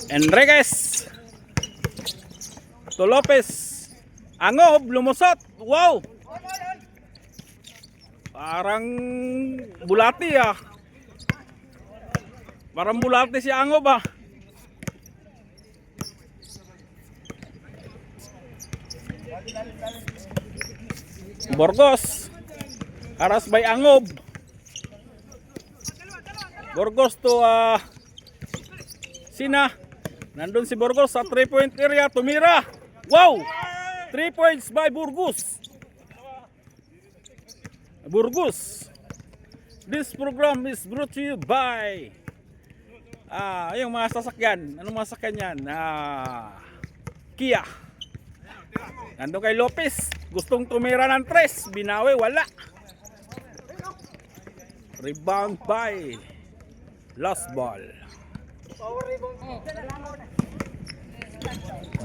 Enriquez to Lopez. Angob, lumusot. Wow! Parang bulati ah. Parang bulati si Angob ah. Burgos. Haras by Angob. Burgos to Sina. Nandun si Burgos sa 3-point area. Tumira. Wow! 3 points by Burgos. Burgos. This program is brought to you by yung mga sasakyan. Anong mga sasakyan yan? Kia. Nandun kay Lopez. Gustong tumira ng 3. Binawi, wala. Rebound by last ball.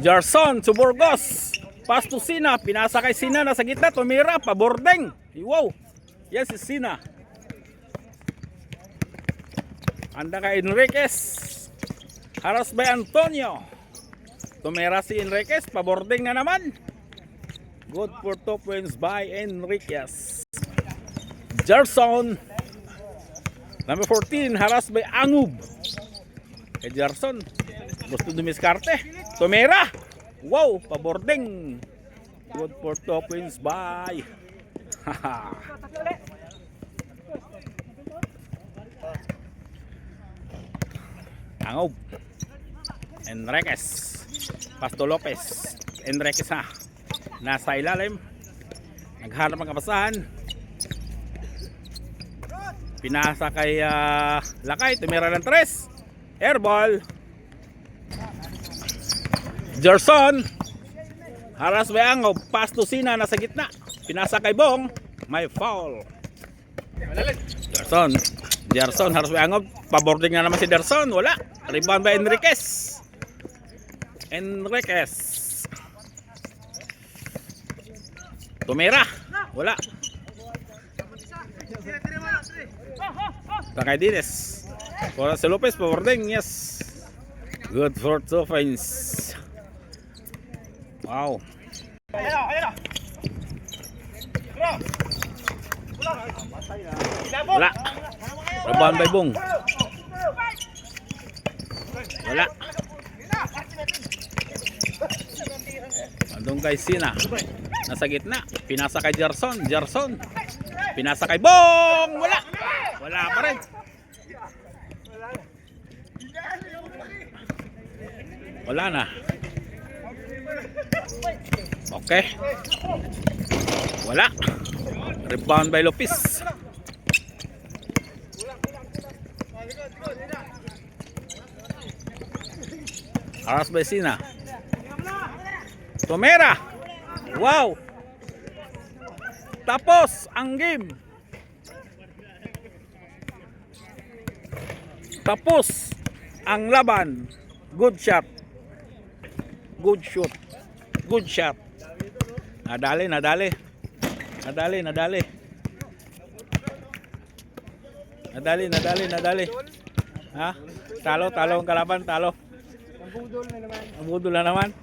Jarson to Burgos. Pass to Sina. Pinasa kay Sina na sa gitna. Tumira. Pabordeng. Wow. Yes, si Sina. Anda kay Enriquez. Haras by Antonio. Tumira si Enriquez. Pabordeng na naman. Good for 2 points by Enriquez. Jarson. Number 14. Haras by Angub. Kay Jarson. Gusto dumiskarte. Tumira. Wow, pabordeng. Good for 2 points by Angob. Enriquez. Pasto Lopez. Enriquez ha. Nasa ilalim. Naghanap ng kapasahan. Pinasa kay Lakay. Tumira ng 3. Airball. Jarson. Haras by Angob. Pass to Sina. Nasa gitna. Pinasa kay Bong. May foul. Jarson. Haras by Angob. Pabording na naman si Jarson. Wala. Rebound by Enriquez. Tumira. Wala. Takay Dines. Para si Lopez. Pabording. Yes. Good for 2 points. Wow. Wala. Rebound by Bong. Wala. Andun kay Sina. Nasa gitna. Pinasa kay Jarson. Pinasa kay Bong. Wala. Wala pa rin. Wala na. Okay. Wala. Rebound by Lopez. Haras by Sina. Tumira. Wow. Tapos ang game. Tapos ang laban. Good shot. Nadali. Ha? Talo ang kalaban, talo. Ang budol na naman.